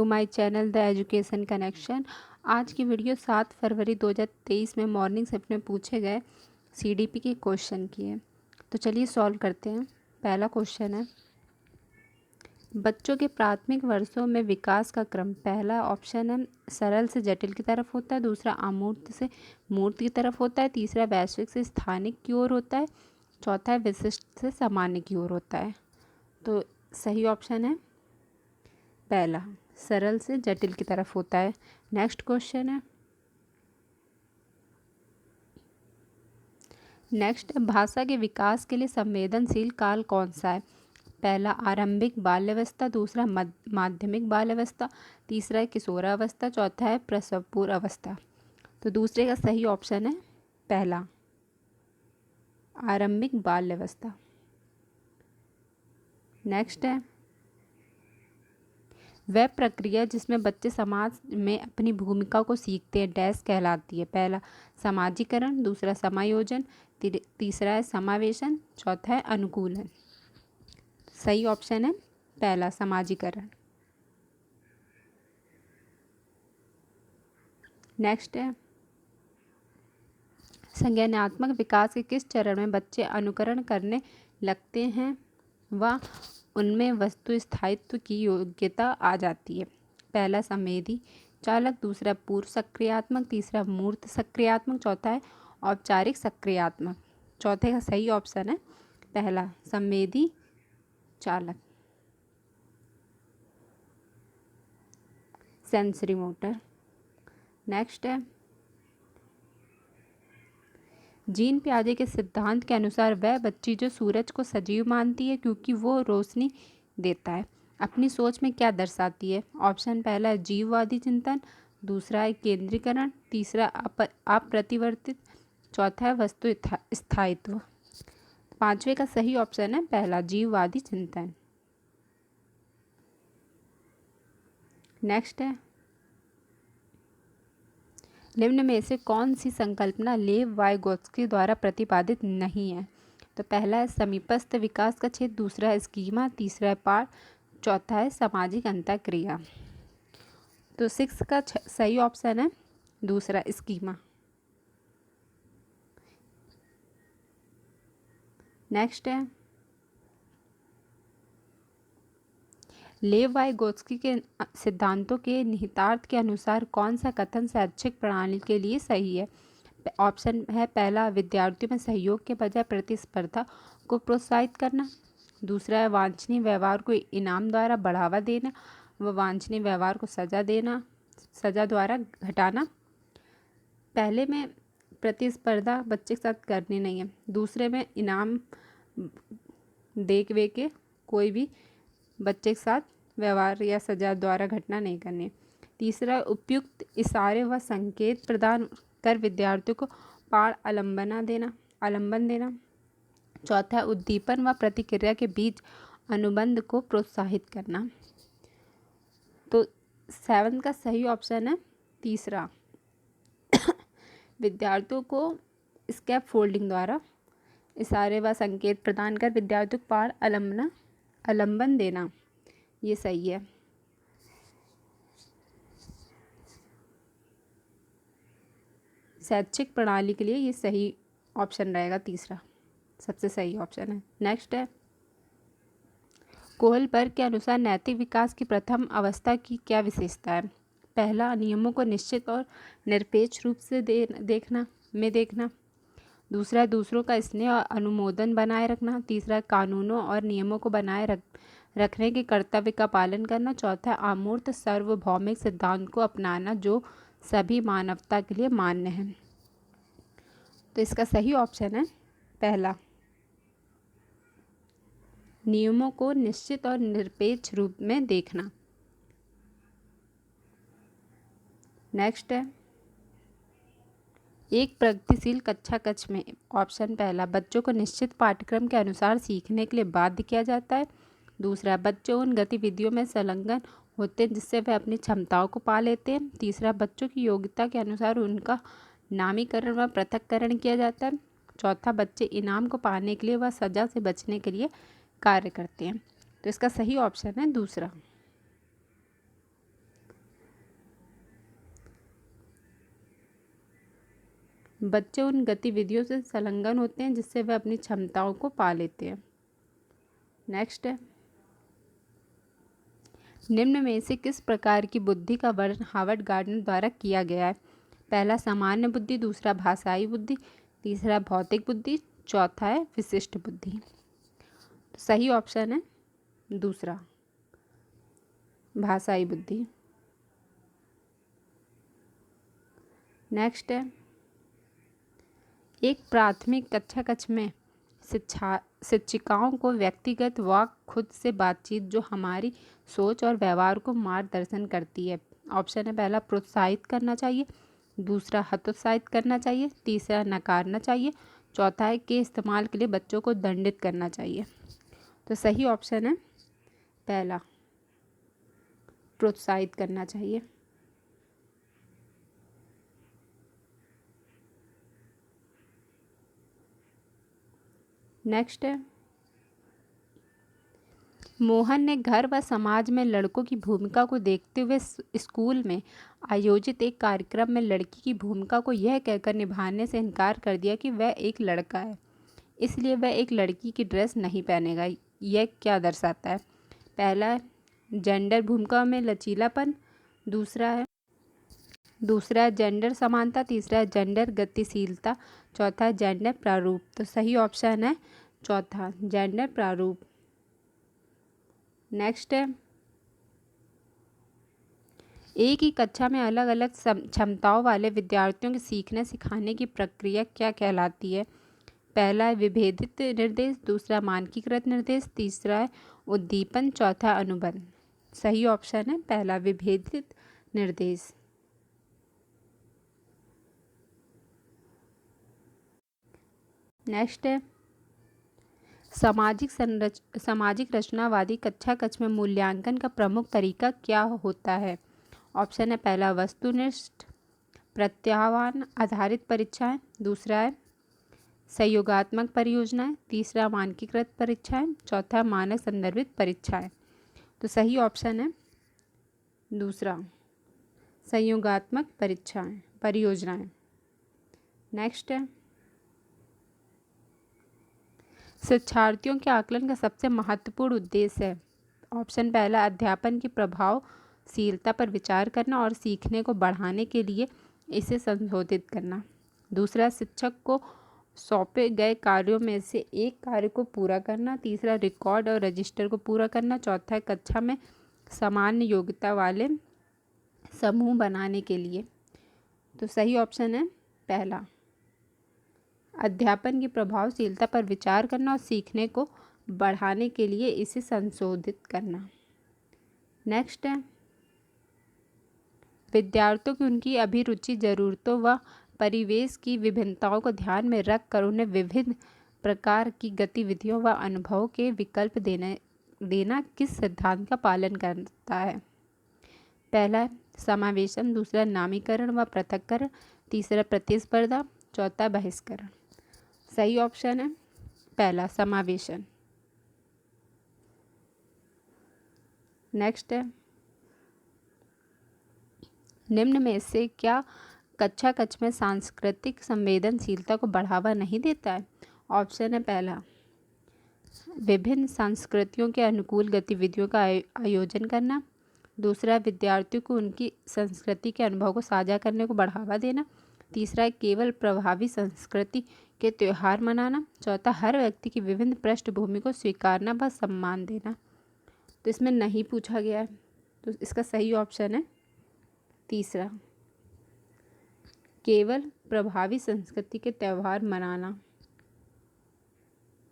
To my channel the education connection. आज की video 7 फरवरी 2023 में मॉर्निंग शिफ्ट में पूछे गए सीडीपी के क्वेश्चन की है। तो चलिए सॉल्व करते हैं। पहला क्वेश्चन है, बच्चों के प्राथमिक वर्षों में विकास का क्रम। पहला ऑप्शन है सरल से जटिल की तरफ होता है, दूसरा अमूर्त से मूर्त की तरफ होता है, तीसरा वैश्विक से स्थानिक की ओर होता है, चौथा है विशिष्ट से सामान्य की ओर होता है। तो सही ऑप्शन है पहला, सरल से जटिल की तरफ होता है। नेक्स्ट क्वेश्चन है, नेक्स्ट भाषा के विकास के लिए संवेदनशील काल कौन सा है। पहला आरंभिक बाल्यावस्था, दूसरा माध्यमिक बाल्यावस्था, तीसरा है किशोरावस्था, चौथा है प्रसव पूर्व अवस्था। तो दूसरे का सही ऑप्शन है पहला, आरंभिक बाल्यावस्था। नेक्स्ट है, वह प्रक्रिया जिसमें बच्चे समाज में अपनी भूमिका को सीखते हैं डैश कहलाती है। पहला समाजीकरण, दूसरा समायोजन, तीसरा है समावेशन, चौथा है अनुकूलन। सही ऑप्शन है पहला, समाजीकरण। नेक्स्ट है, संज्ञानात्मक विकास के किस चरण में बच्चे अनुकरण करने लगते हैं व उनमें वस्तु स्थायित्व की योग्यता आ जाती है। पहला संवेदी चालक, दूसरा पूर्व सक्रियात्मक, तीसरा मूर्त सक्रियात्मक, चौथा है औपचारिक सक्रियात्मक। चौथे का सही ऑप्शन है पहला, संवेदी चालक, सेंसरी मोटर। नेक्स्ट है, जीन पियाजे के सिद्धांत के अनुसार वह बच्ची जो सूरज को सजीव मानती है क्योंकि वो रोशनी देता है, अपनी सोच में क्या दर्शाती है। ऑप्शन पहला है जीववादी चिंतन, दूसरा है केंद्रीकरण, तीसरा अप्रतिवर्तित, चौथा है वस्तु स्थायित्व। पांचवे का सही ऑप्शन है पहला, जीववादी चिंतन। नेक्स्ट है, निम्न में से कौन सी संकल्पना लेव वाइगोत्स्की द्वारा प्रतिपादित नहीं है। तो पहला है समीपस्थ विकास का क्षेत्र, दूसरा है स्कीमा, तीसरा है पाठ, चौथा है सामाजिक अंतःक्रिया। तो 6 का सही ऑप्शन है दूसरा, स्कीमा। नेक्स्ट है, लेव वाइगोत्स्की के सिद्धांतों के निहितार्थ के अनुसार कौन सा कथन शैक्षिक प्रणाली के लिए सही है। ऑप्शन है पहला, विद्यार्थियों में सहयोग के बजाय प्रतिस्पर्धा को प्रोत्साहित करना, दूसरा है वांछनीय व्यवहार को इनाम द्वारा बढ़ावा देना व वांछनीय व्यवहार को सजा द्वारा घटाना। पहले में प्रतिस्पर्धा बच्चे के साथ करनी नहीं है, दूसरे में इनाम दे के कोई भी बच्चे के साथ व्यवहार या सजा द्वारा घटना नहीं करनी। तीसरा उपयुक्त इशारे व संकेत प्रदान कर विद्यार्थियों को पाठ आलम्बन देना। चौथा है उद्दीपन व प्रतिक्रिया के बीच अनुबंध को प्रोत्साहित करना। तो 7 का सही ऑप्शन है तीसरा, विद्यार्थियों को स्कैप फोल्डिंग द्वारा इशारे व संकेत प्रदान कर विद्यार्थियों को पाठ आलम्बन देना, ये सही है। शैक्षिक प्रणाली के लिए ये सही ऑप्शन रहेगा, तीसरा सबसे सही ऑप्शन है। नेक्स्ट है, कोहलबर्ग के अनुसार नैतिक विकास की प्रथम अवस्था की क्या विशेषता है। पहला, नियमों को निश्चित और निरपेक्ष रूप से देखना, दूसरा दूसरों का स्नेह और अनुमोदन बनाए रखना, तीसरा कानूनों और नियमों को बनाए रखने के कर्तव्य का पालन करना, चौथा अमूर्त सार्वभौमिक सिद्धांत को अपनाना जो सभी मानवता के लिए मान्य है। तो इसका सही ऑप्शन है पहला, नियमों को निश्चित और निरपेक्ष रूप में देखना। नेक्स्ट है, एक प्रगतिशील कक्षा कक्ष में ऑप्शन पहला, बच्चों को निश्चित पाठ्यक्रम के अनुसार सीखने के लिए बाध्य किया जाता है, दूसरा बच्चों उन गतिविधियों में संलग्न होते हैं जिससे वह अपनी क्षमताओं को पा लेते हैं, तीसरा बच्चों की योग्यता के अनुसार उनका नामीकरण व पृथक्करण किया जाता है, चौथा बच्चे इनाम को पाने के लिए व सजा से बचने के लिए कार्य करते हैं। तो इसका सही ऑप्शन है दूसरा। बच्चे उन गतिविधियों से संलग्न होते हैं जिससे वह अपनी क्षमताओं को पा लेते हैं। नेक्स्ट है, निम्न में से किस प्रकार की बुद्धि का वर्णन हार्वर्ड गार्डनर द्वारा किया गया है? पहला सामान्य बुद्धि, दूसरा भाषाई बुद्धि, तीसरा भौतिक बुद्धि, चौथा है विशिष्ट बुद्धि। तो सही ऑप्शन है दूसरा, भाषाई बुद्धि। नेक्स्ट है, एक प्राथमिक कक्ष में शिक्षिकाओं को व्यक्तिगत व खुद से बातचीत जो हमारी सोच और व्यवहार को मार्गदर्शन करती है। ऑप्शन है पहला प्रोत्साहित करना चाहिए, दूसरा हतोत्साहित करना चाहिए, तीसरा नकारना चाहिए, चौथा है के इस्तेमाल के लिए बच्चों को दंडित करना चाहिए। तो सही ऑप्शन है पहला, प्रोत्साहित करना चाहिए। नेक्स्ट है, मोहन ने घर व समाज में लड़कों की भूमिका को देखते हुए स्कूल में आयोजित एक कार्यक्रम में लड़की की भूमिका को यह कहकर निभाने से इनकार कर दिया कि वह एक लड़का है, इसलिए वह एक लड़की की ड्रेस नहीं पहनेगा। यह क्या दर्शाता है? पहला जेंडर भूमिका में लचीलापन, दूसरा जेंडर समानता, तीसरा जेंडर गतिशीलता, चौथा जेंडर प्रारूप। तो सही ऑप्शन है चौथा, जेंडर प्रारूप। नेक्स्ट है, एक ही कक्षा में अलग अलग क्षमताओं वाले विद्यार्थियों के सीखने सिखाने की प्रक्रिया क्या कहलाती है? पहला है विभेदित निर्देश, दूसरा मानकीकृत निर्देश, तीसरा है उद्दीपन, चौथा अनुबंध। सही ऑप्शन है पहला, विभेदित निर्देश। नेक्स्ट है, सामाजिक रचनावादी कक्ष में मूल्यांकन का प्रमुख तरीका क्या होता है? ऑप्शन है पहला वस्तुनिष्ठ प्रत्याह्वान आधारित परीक्षाएं, दूसरा है सहयोगात्मक परियोजनाएं, तीसरा मानकीकृत परीक्षाएं, चौथा मानक संदर्भित परीक्षाएं। तो सही ऑप्शन है दूसरा, सहयोगात्मक परियोजनाएं। नेक्स्ट है, शिक्षार्थियों के आकलन का सबसे महत्वपूर्ण उद्देश्य है। ऑप्शन पहला अध्यापन की प्रभावशीलता पर विचार करना और सीखने को बढ़ाने के लिए इसे संशोधित करना, दूसरा शिक्षक को सौंपे गए कार्यों में से एक कार्य को पूरा करना, तीसरा रिकॉर्ड और रजिस्टर को पूरा करना, चौथा कक्षा में सामान्य योग्यता वाले समूह बनाने के लिए। तो सही ऑप्शन है पहला, अध्यापन की प्रभावशीलता पर विचार करना और सीखने को बढ़ाने के लिए इसे संशोधित करना। नेक्स्ट है, विद्यार्थियों की उनकी अभिरुचि, जरूरतों व परिवेश की विभिन्नताओं को ध्यान में रखकर उन्हें विभिन्न प्रकार की गतिविधियों व अनुभवों के विकल्प देना किस सिद्धांत का पालन करता है? पहला समावेशन, दूसरा नामीकरण व पृथक्करण, तीसरा प्रतिस्पर्धा, चौथा बहिष्करण। सही ऑप्शन है पहला, समावेशन। नेक्स्ट है, निम्न में से क्या कक्ष में सांस्कृतिक संवेदनशीलता को बढ़ावा नहीं देता है? ऑप्शन है पहला विभिन्न संस्कृतियों के अनुकूल गतिविधियों का आयोजन करना, दूसरा विद्यार्थियों को उनकी संस्कृति के अनुभव को साझा करने को बढ़ावा देना, तीसरा केवल प्रभावी संस्कृति के त्यौहार मनाना, चौथा हर व्यक्ति की विभिन्न पृष्ठभूमि को स्वीकारना व सम्मान देना। तो इसमें नहीं पूछा गया है, तो इसका सही ऑप्शन है तीसरा, केवल प्रभावी संस्कृति के त्यौहार मनाना।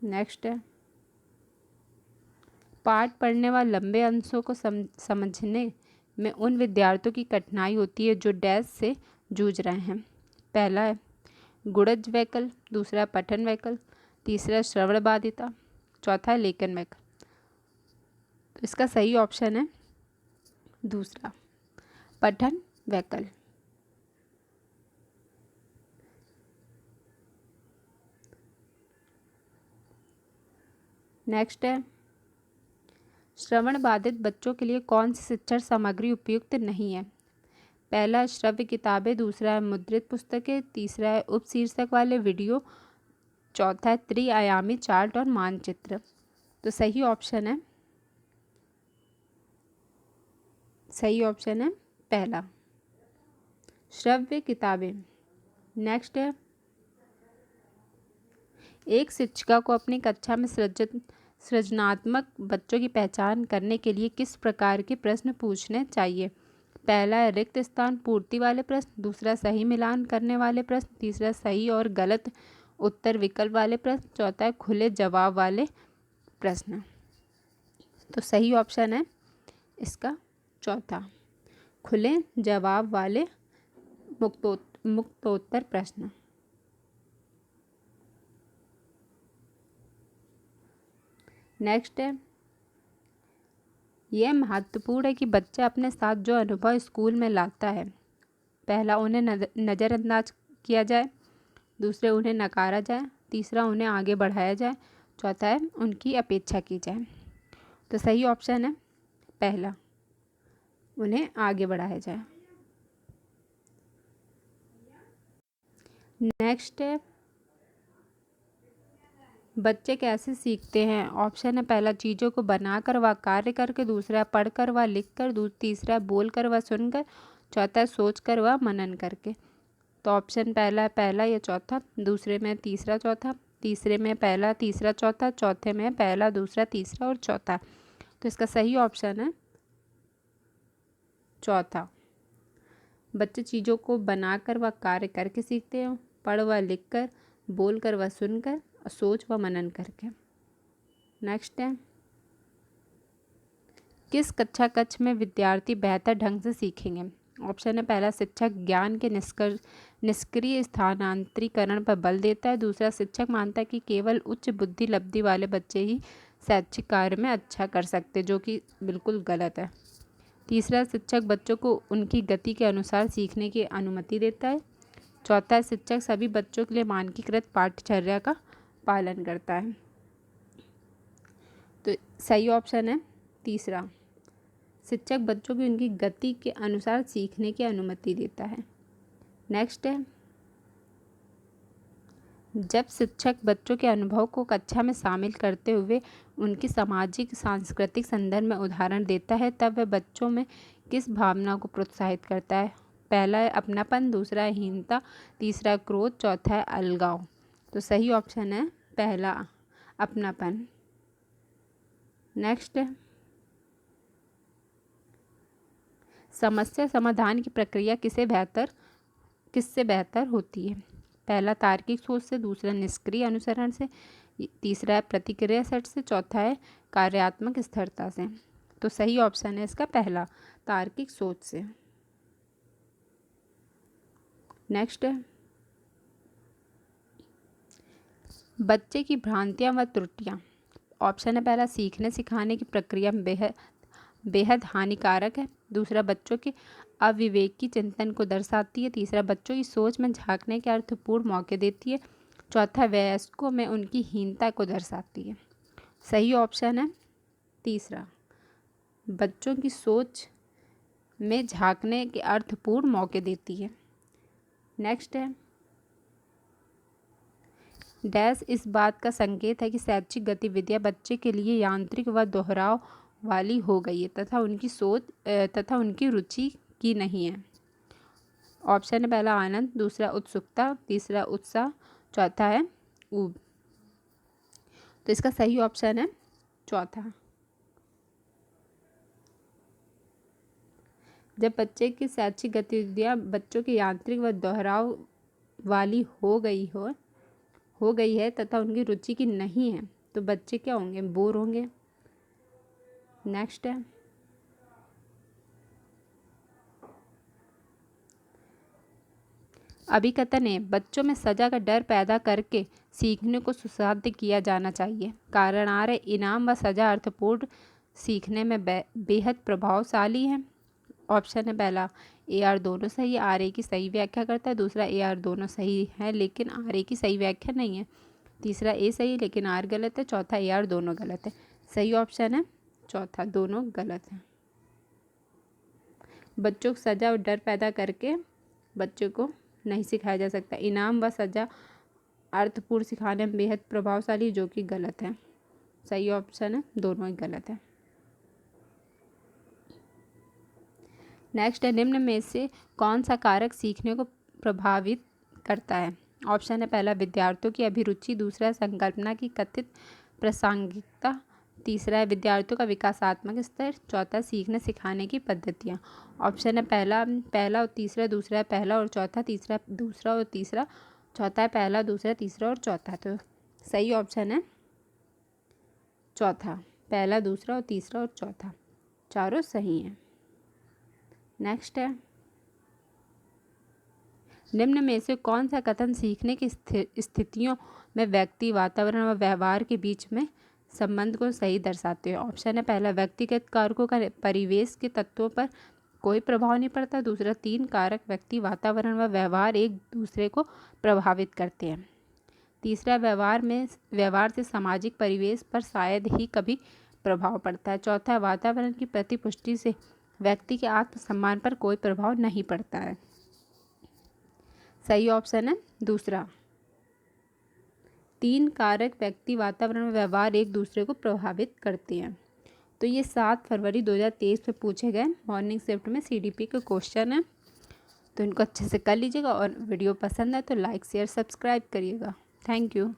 नेक्स्ट है, पाठ पढ़ने व लंबे अंशों को समझने में उन विद्यार्थियों की कठिनाई होती है जो डैश से जूझ रहे हैं। पहला है गुणज वैकल्प, दूसरा पठन वैकल्प, तीसरा श्रवण बाधिता, चौथा लेखन वैकल्प। तो इसका सही ऑप्शन है दूसरा, पठन वैकल्प। नेक्स्ट है, श्रवण बाधित बच्चों के लिए कौन सी शिक्षण सामग्री उपयुक्त नहीं है? पहला श्रव्य किताबें, दूसरा है मुद्रित पुस्तकें, तीसरा है उपशीर्षक वाले वीडियो, चौथा है त्रिआयामी चार्ट और मानचित्र। तो सही ऑप्शन है पहला, श्रव्य किताबें। नेक्स्ट है, एक शिक्षिका को अपनी कक्षा में सृजनात्मक बच्चों की पहचान करने के लिए किस प्रकार के प्रश्न पूछने चाहिए? पहला है रिक्त स्थान पूर्ति वाले प्रश्न, दूसरा सही मिलान करने वाले प्रश्न, तीसरा सही और गलत उत्तर विकल्प वाले प्रश्न, चौथा है खुले जवाब वाले प्रश्न। तो सही ऑप्शन है इसका चौथा, खुले जवाब वाले मुक्तोत्तर प्रश्न। नेक्स्ट है, यह महत्वपूर्ण है कि बच्चा अपने साथ जो अनुभव स्कूल में लाता है, पहला उन्हें नज़रअंदाज किया जाए, दूसरे उन्हें नकारा जाए, तीसरा उन्हें आगे बढ़ाया जाए, चौथा है उनकी अपेक्षा की जाए। तो सही ऑप्शन है पहला, उन्हें आगे बढ़ाया जाए। नेक्स्ट है, बच्चे कैसे सीखते हैं? ऑप्शन है पहला चीज़ों को बनाकर व कार्य करके, दूसरा पढ़कर व लिखकर, तीसरा बोलकर व सुनकर, चौथा सोचकर व मनन करके। तो ऑप्शन पहला या चौथा, दूसरे में तीसरा चौथा, तीसरे में पहला तीसरा चौथा, चौथे में पहला दूसरा तीसरा और चौथा। तो इसका सही ऑप्शन है चौथा, बच्चे चीज़ों को बनाकर व कार्य करके सीखते हैं, पढ़ व लिखकर, बोलकर व सुनकर, सोच व मनन करके। नेक्स्ट है, किस कक्षा कक्ष में विद्यार्थी बेहतर ढंग से सीखेंगे? ऑप्शन है पहला शिक्षक ज्ञान के निष्क्रिय स्थानांतरीकरण पर बल देता है, दूसरा शिक्षक मानता है कि केवल उच्च बुद्धि लब्धि वाले बच्चे ही शैक्षिक कार्य में अच्छा कर सकते, जो कि बिल्कुल गलत है, तीसरा शिक्षक बच्चों को उनकी गति के अनुसार सीखने की अनुमति देता है, चौथा शिक्षक सभी बच्चों के लिए मानकीकृत पाठ्यचर्या का पालन करता है। तो सही ऑप्शन है तीसरा, शिक्षक बच्चों की उनकी गति के अनुसार सीखने की अनुमति देता है। नेक्स्ट है, जब शिक्षक बच्चों के अनुभव को कक्षा में शामिल करते हुए उनकी सामाजिक सांस्कृतिक संदर्भ में उदाहरण देता है, तब वह बच्चों में किस भावना को प्रोत्साहित करता है? पहला है अपनापन, दूसरा है हीनता, तीसरा क्रोध, चौथा है अलगाव। तो सही ऑप्शन है पहला, अपनापन। नेक्स्ट है, समस्या समाधान की प्रक्रिया किससे बेहतर होती है? पहला तार्किक सोच से, दूसरा निष्क्रिय अनुसरण से, तीसरा है प्रतिक्रिया सेट से, चौथा है कार्यात्मक स्थिरता से। तो सही ऑप्शन है इसका पहला, तार्किक सोच से। नेक्स्ट है, बच्चे की भ्रांतियां व त्रुटियां। ऑप्शन है पहला सीखने सिखाने की प्रक्रिया में बेहद हानिकारक है, दूसरा बच्चों के अविवेकी चिंतन को दर्शाती है, तीसरा बच्चों की सोच में झांकने के अर्थपूर्ण मौके देती है, चौथा वयस्कों में उनकी हीनता को दर्शाती है। सही ऑप्शन है तीसरा, बच्चों की सोच में झांकने के अर्थपूर्ण मौके देती है। नेक्स्ट है, डैश इस बात का संकेत है कि शैक्षिक गतिविधियां बच्चे के लिए यांत्रिक व दोहराव वाली हो गई है तथा उनकी रुचि की नहीं है। ऑप्शन है पहला आनंद, दूसरा उत्सुकता, तीसरा उत्साह, चौथा है ऊब। तो इसका सही ऑप्शन है चौथा। जब बच्चे की शैक्षिक गतिविधियां बच्चों की यांत्रिक व दोहराव वाली हो गई है तथा उनकी रुचि की नहीं है, तो बच्चे क्या होंगे? बोर होंगे। नेक्स्ट है, अभिकथन है बच्चों में सजा का डर पैदा करके सीखने को सुसाध्य किया जाना चाहिए। कारण आ रहे इनाम व सजा अर्थपूर्ण सीखने में बेहद प्रभावशाली है। ऑप्शन है पहला AR दोनों सही है, RA की सही व्याख्या करता है, दूसरा AR दोनों सही है लेकिन RA की सही व्याख्या नहीं है, तीसरा A सही लेकिन R गलत है, चौथा AR दोनों गलत है। सही ऑप्शन है चौथा, दोनों गलत है। बच्चों को सज़ा और डर पैदा करके बच्चों को नहीं सिखाया जा सकता। इनाम व सज़ा अर्थपूर्ण सिखाने में बेहद प्रभावशाली, जो कि गलत है। सही ऑप्शन है, दोनों ही गलत है। नेक्स्ट है, निम्न में से कौन सा कारक सीखने को प्रभावित करता है? ऑप्शन है पहला विद्यार्थियों की अभिरुचि, दूसरा संकल्पना की कथित प्रासंगिकता, तीसरा है विद्यार्थियों का विकासात्मक स्तर, चौथा सीखने सिखाने की पद्धतियाँ। ऑप्शन है पहला और तीसरा, दूसरा है पहला और चौथा, तीसरा दूसरा और तीसरा, चौथा है पहला, दूसरा, तीसरा और चौथा। तो सही ऑप्शन है चौथा, पहला, दूसरा और तीसरा और चौथा, चारों सही हैं। नेक्स्ट है, निम्न में से कौन सा कथन सीखने की स्थितियों में व्यक्ति, वातावरण व व्यवहार के बीच में संबंध को सही दर्शाते हैं? ऑप्शन है पहला व्यक्तिगत कारकों का परिवेश के तत्वों पर कोई प्रभाव नहीं पड़ता, दूसरा 3 कारक व्यक्ति, वातावरण व व्यवहार एक दूसरे को प्रभावित करते हैं, तीसरा व्यवहार से सामाजिक परिवेश पर शायद ही कभी प्रभाव पड़ता है, चौथा वातावरण की प्रतिपुष्टि से व्यक्ति के आत्मसम्मान पर कोई प्रभाव नहीं पड़ता है। सही ऑप्शन है दूसरा, 3 कारक व्यक्ति, वातावरण व व्यवहार एक दूसरे को प्रभावित करते हैं। तो ये 7 फरवरी 2023 में पूछे गए मॉर्निंग शिफ्ट में CDP के क्वेश्चन हैं, तो इनको अच्छे से कर लीजिएगा और वीडियो पसंद है तो लाइक शेयर सब्सक्राइब करिएगा। Thank you.